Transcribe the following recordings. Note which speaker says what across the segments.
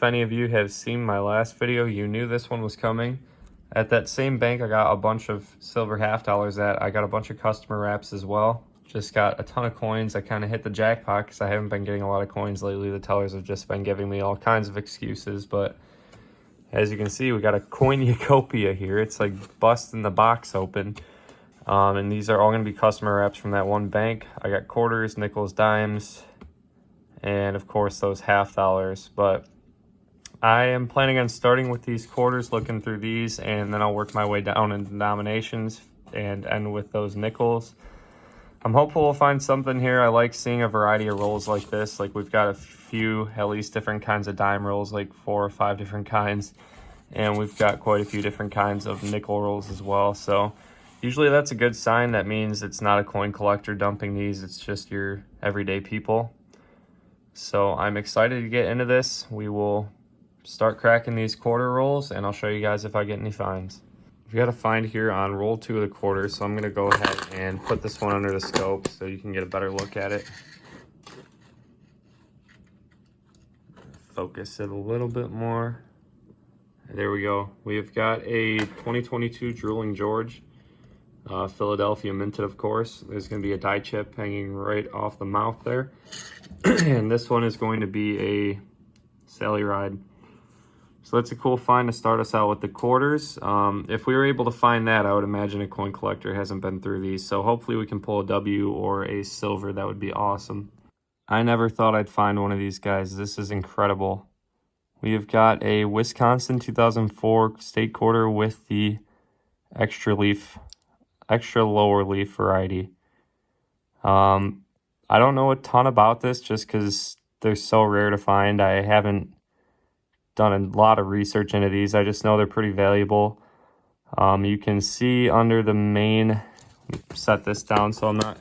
Speaker 1: if any of you have seen my last video, you knew this one was coming. At that same bank I got a bunch of silver half dollars at. I got a bunch of customer wraps as well. Just got a ton of coins. I kind of hit the jackpot because I haven't been getting a lot of coins lately. The tellers have just been giving me all kinds of excuses, but as you can see, we got a cornucopia here. It's like busting the box open. And these are all going to be customer wraps from that one bank. I got quarters, nickels, dimes, and of course those half dollars. But I am planning on starting with these quarters, looking through these, and then I'll work my way down in denominations and end with those nickels. I'm hopeful we'll find something here. I like seeing a variety of rolls like this. Like we've got a few, at least different kinds of dime rolls, like 4 or 5 different kinds. And we've got quite a few different kinds of nickel rolls as well. So usually that's a good sign. That means it's not a coin collector dumping these. It's just your everyday people. So I'm excited to get into this. We will start cracking these quarter rolls and I'll show you guys if I get any finds. We've got a find here on roll 2 of the quarters, so I'm going to go ahead and put this one under the scope so you can get a better look at it. Focus it a little bit more. There we go. We've got a 2022 Drooling George, Philadelphia minted, of course. There's going to be a die chip hanging right off the mouth there. And this one is going to be a Sally Ride. So that's a cool find to start us out with the quarters. If we were able to find that, I would imagine a coin collector hasn't been through these. So hopefully we can pull a W or a silver. That would be awesome. I never thought I'd find one of these guys. This is incredible. We have got a Wisconsin 2004 state quarter with the extra lower leaf variety. I don't know a ton about this just because they're so rare to find. I haven't done a lot of research into these. I just know they're pretty valuable. You can see under the main, set this down so I'm not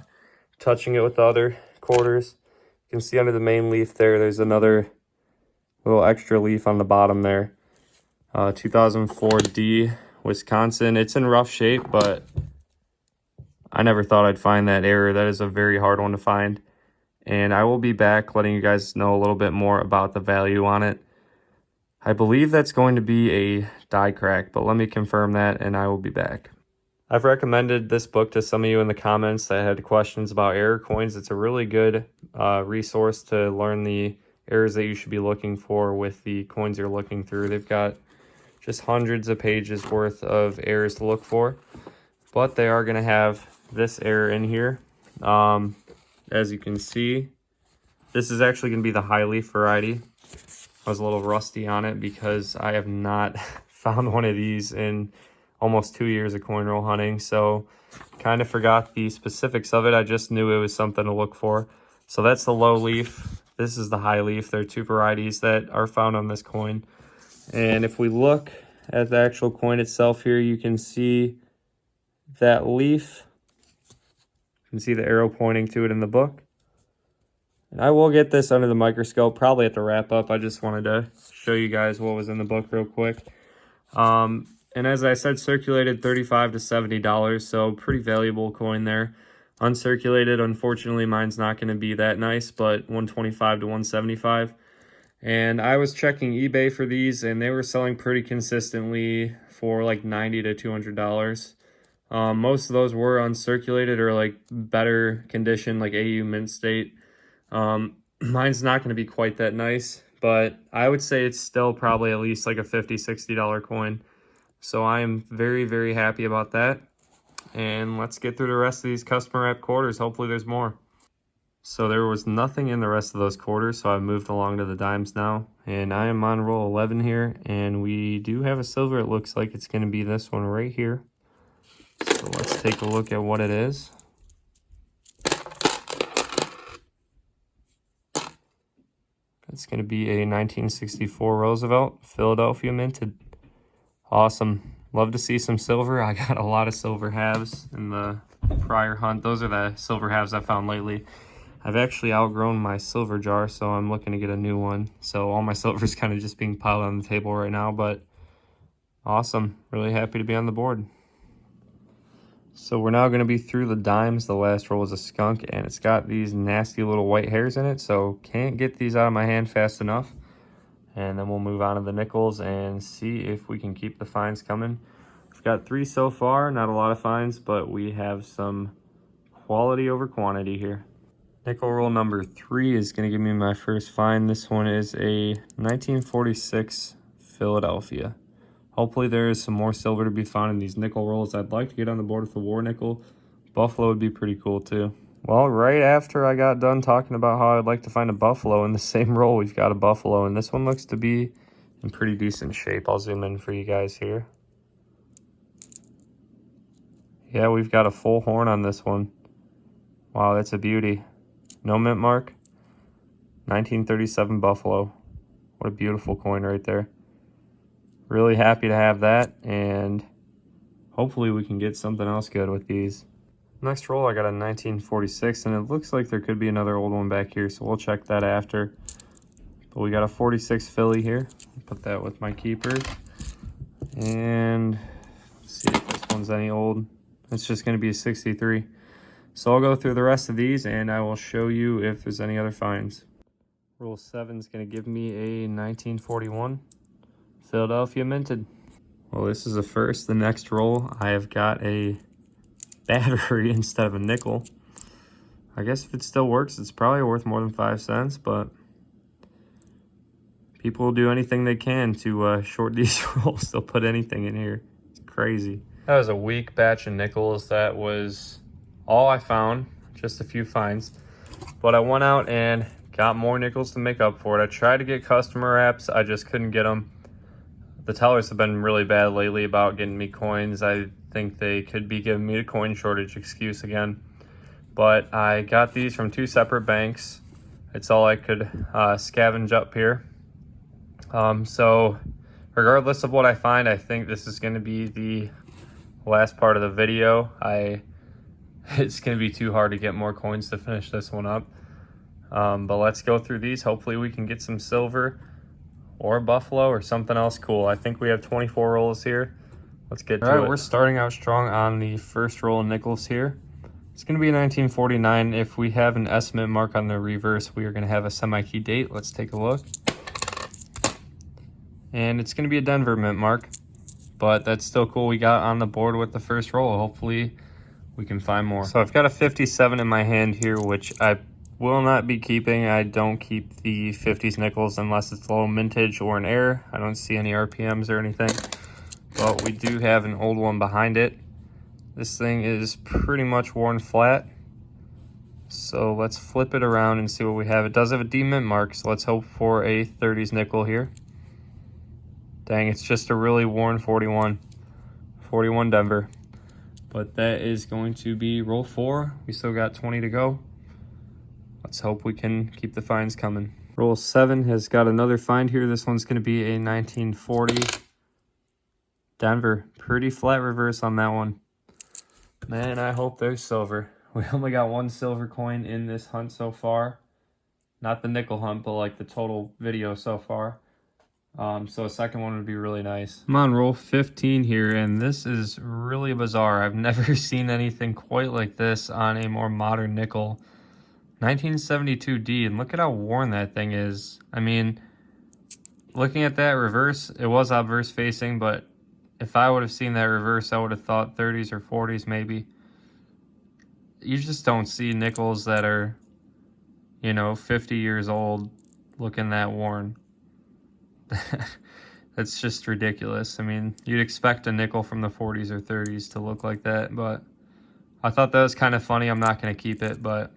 Speaker 1: touching it with the other quarters. You can see under the main leaf there's another little extra leaf on the bottom there. 2004 D Wisconsin. It's in rough shape, but I never thought I'd find that error. That is a very hard one to find. And I will be back letting you guys know a little bit more about the value on it. I believe that's going to be a die crack, but let me confirm that and I will be back. I've recommended this book to some of you in the comments that had questions about error coins. It's a really good resource to learn the errors that you should be looking for with the coins you're looking through. They've got just hundreds of pages worth of errors to look for, but they are going to have this error in here. As you can see, this is actually going to be the high leaf variety. I was a little rusty on it because I have not found one of these in almost 2 years of coin roll hunting, so kind of forgot the specifics of it. I just knew it was something to look for. So that's the low leaf. This is the high leaf. There are 2 varieties that are found on this coin. And if we look at the actual coin itself here, you can see that leaf. You can see the arrow pointing to it in the book. And I will get this under the microscope, probably at the wrap up. I just wanted to show you guys what was in the book real quick. And as I said, circulated $35 to $70, so pretty valuable coin there. Uncirculated, unfortunately, mine's not going to be that nice, but $125 to $175. And I was checking eBay for these, and they were selling pretty consistently for like $90 to $200. Most of those were uncirculated or like better condition, like AU mint state. Mine's not going to be quite that nice, but I would say it's still probably at least like a $50, $60 coin. So I am very, very happy about that. And let's get through the rest of these customer wrap quarters. Hopefully there's more. So there was nothing in the rest of those quarters, so I've moved along to the dimes now. And I am on roll 11 here, and we do have a silver. It looks like it's going to be this one right here. So let's take a look at what it is. It's going to be a 1964 Roosevelt, Philadelphia minted. Awesome. Love to see some silver. I got a lot of silver halves in the prior hunt. Those are the silver halves I found lately. I've actually outgrown my silver jar, so I'm looking to get a new one. So all my silver is kind of just being piled on the table right now, but awesome. Really happy to be on the board. So we're now going to be through the dimes. The last roll is a skunk, and it's got these nasty little white hairs in it, so can't get these out of my hand fast enough. and then we'll move on to the nickels and see if we can keep the finds coming. We've got 3 so far, not a lot of finds, but we have some quality over quantity here. Nickel roll number 3 is going to give me my first find. This one is a 1946 Philadelphia. Hopefully there is some more silver to be found in these nickel rolls. I'd like to get on the board with the war nickel. Buffalo would be pretty cool too. Well, right after I got done talking about how I'd like to find a buffalo, in the same roll we've got a buffalo, and this one looks to be in pretty decent shape. I'll zoom in for you guys here. Yeah, we've got a full horn on this one. Wow, that's a beauty. No mint mark. 1937 Buffalo. What a beautiful coin right there. Really happy to have that, and hopefully we can get something else good with these. Next roll, I got a 1946, and it looks like there could be another old one back here, so we'll check that after. But we got a 46 Philly here. Put that with my keepers. And let's see if this one's any old. It's just going to be a 63. So I'll go through the rest of these, and I will show you if there's any other finds. Roll 7 is going to give me a 1941 Philadelphia minted. Well, this is a first. The next roll, I have got a battery instead of a nickel. I guess if it still works, it's probably worth more than 5 cents, but people will do anything they can to short these rolls. They'll put anything in here. It's crazy. That was a weak batch of nickels. That was all I found, just a few finds. But I went out and got more nickels to make up for it. I tried to get customer apps. I just couldn't get them. The tellers have been really bad lately about getting me coins. I think they could be giving me a coin shortage excuse again. But I got these from 2 separate banks. It's all I could scavenge up here. So regardless of what I find, I think this is going to be the last part of the video. It's going to be too hard to get more coins to finish this one up. But let's go through these. Hopefully we can get some silver or a buffalo or something else cool. I think we have 24 rolls here. Let's get to it. All right, we're starting out strong on the first roll of nickels here. It's going to be a 1949. If we have an estimate mark on the reverse, we are going to have a semi-key date. Let's take a look. And it's going to be a Denver mint mark, but that's still cool. We got on the board with the first roll. Hopefully we can find more. So I've got a 57 in my hand here, which I will not be keeping. I don't keep the 50s nickels unless it's low mintage or an error. I don't see any RPMs or anything, but we do have an old one behind it. This thing is pretty much worn flat. So let's flip it around and see what we have. It does have a D mint mark, so let's hope for a 30s nickel here. Dang, it's just a really worn 41. 41 Denver. But that is going to be roll 4. We still got 20 to go. Let's hope we can keep the finds coming. Roll 7 has got another find here. This one's going to be a 1940 Denver. Pretty flat reverse on that one. Man, I hope there's silver. We only got 1 silver coin in this hunt so far. Not the nickel hunt, but like the total video so far. So a second one would be really nice. I'm on roll 15 here, and this is really bizarre. I've never seen anything quite like this on a more modern nickel. 1972D, and look at how worn that thing is. I mean, looking at that reverse, it was obverse facing, but if I would have seen that reverse, I would have thought 30s or 40s maybe. You just don't see nickels that are, 50 years old looking that worn. That's just ridiculous. I mean, you'd expect a nickel from the 40s or 30s to look like that, but I thought that was kind of funny. I'm not going to keep it, but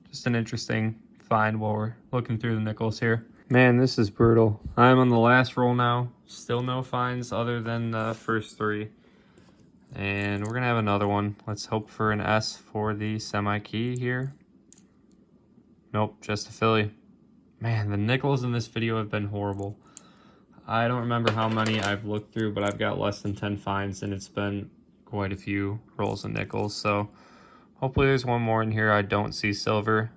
Speaker 1: just an interesting find while we're looking through the nickels here. Man, this is brutal. I'm on the last roll now. Still no finds other than the first 3. And we're going to have another one. Let's hope for an S for the semi-key here. Nope, just a Philly. Man, the nickels in this video have been horrible. I don't remember how many I've looked through, but I've got less than 10 finds, and it's been quite a few rolls of nickels. So hopefully there's one more in here. I don't see silver.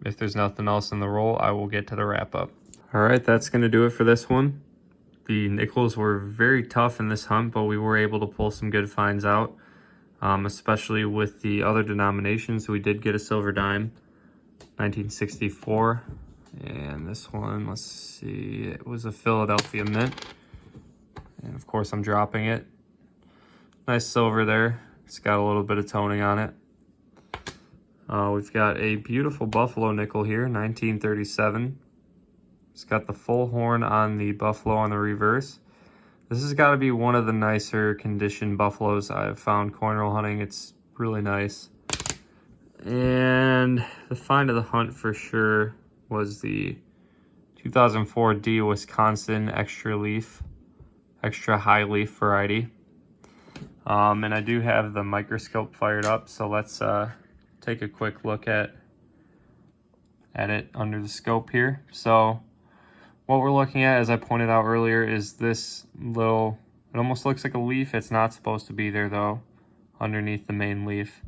Speaker 1: If there's nothing else in the roll, I will get to the wrap up. All right, that's going to do it for this one. The nickels were very tough in this hunt, but we were able to pull some good finds out, especially with the other denominations. We did get a silver dime, 1964. And this one, let's see, it was a Philadelphia Mint. And of course I'm dropping it. Nice silver there. It's got a little bit of toning on it. We've got a beautiful Buffalo nickel here, 1937. It's got the full horn on the Buffalo on the reverse. This has got to be one of the nicer conditioned Buffaloes I've found coin roll hunting. It's really nice. And the find of the hunt for sure was the 2004 D Wisconsin extra high leaf variety. And I do have the microscope fired up, so let's take a quick look at it under the scope here. So what we're looking at, as I pointed out earlier, is this little, it almost looks like a leaf. It's not supposed to be there though, underneath the main leaf.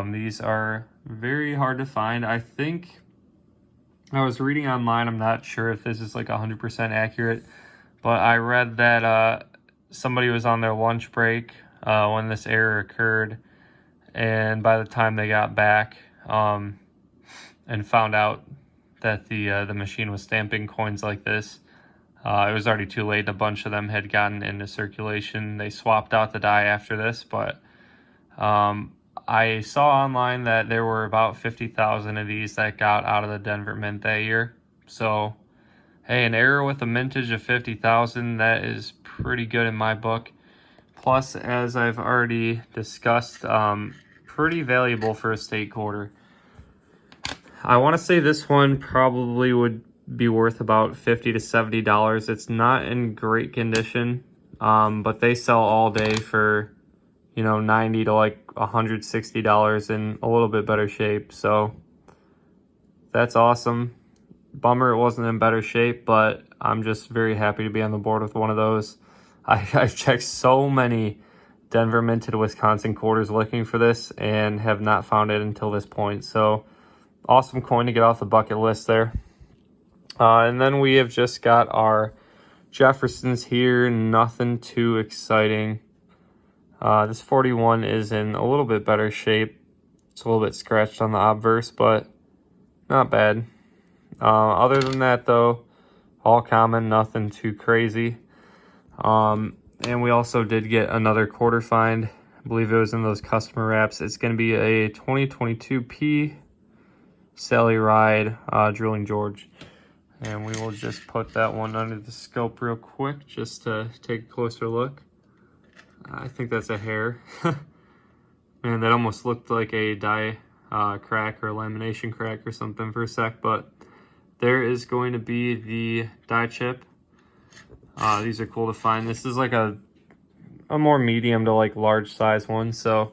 Speaker 1: These are very hard to find. I think I was reading online, I'm not sure if this is like 100% accurate, but I read that somebody was on their lunch break when this error occurred, and by the time they got back and found out that the machine was stamping coins like this, it was already too late. A bunch of them had gotten into circulation. They swapped out the die after this, but I saw online that there were about 50,000 of these that got out of the Denver Mint that year. So, hey, an error with a mintage of 50,000, that is pretty good in my book. Plus, as I've already discussed, pretty valuable for a state quarter. I want to say this one probably would be worth about $50 to $70. It's not in great condition, but they sell all day for, you know, $90 to like $160 in a little bit better shape. So that's awesome. Bummer it wasn't in better shape, but I'm just very happy to be on the board with one of those. I've checked so many Denver minted Wisconsin quarters looking for this and have not found it until this point. So awesome coin to get off the bucket list there. And then we have just got our Jeffersons here. Nothing too exciting. This 41 is in a little bit better shape. It's a little bit scratched on the obverse, but not bad. Other than that, though, all common, nothing too crazy. And we also did get another quarter find. I believe it was in those customer wraps. It's going to be a 2022 P Sally Ride Drilling George. And we will just put that one under the scope real quick just to take a closer look. I think that's a hair. And that almost looked like a die crack or lamination crack or something for a sec, but there is going to be the die chip. These are cool to find. This is like a more medium to like large size one, so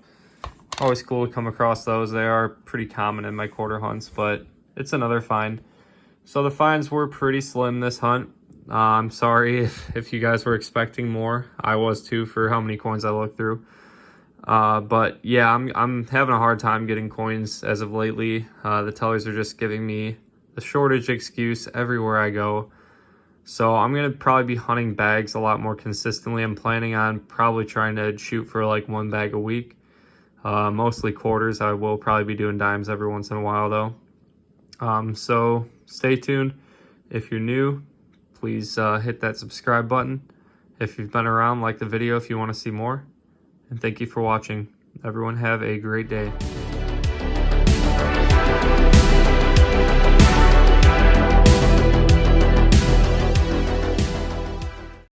Speaker 1: always cool to come across those. They are pretty common in my quarter hunts, but it's another find. So the finds were pretty slim this hunt. I'm sorry if you guys were expecting more. I was too, for how many coins I looked through. But yeah, I'm having a hard time getting coins as of lately. The tellers are just giving me the shortage excuse everywhere I go. So I'm going to probably be hunting bags a lot more consistently. I'm planning on probably trying to shoot for like 1 bag a week. Mostly quarters. I will probably be doing dimes every once in a while though. So stay tuned. If you're new, please hit that subscribe button. If you've been around, like the video if you want to see more. And thank you for watching. Everyone have a great day.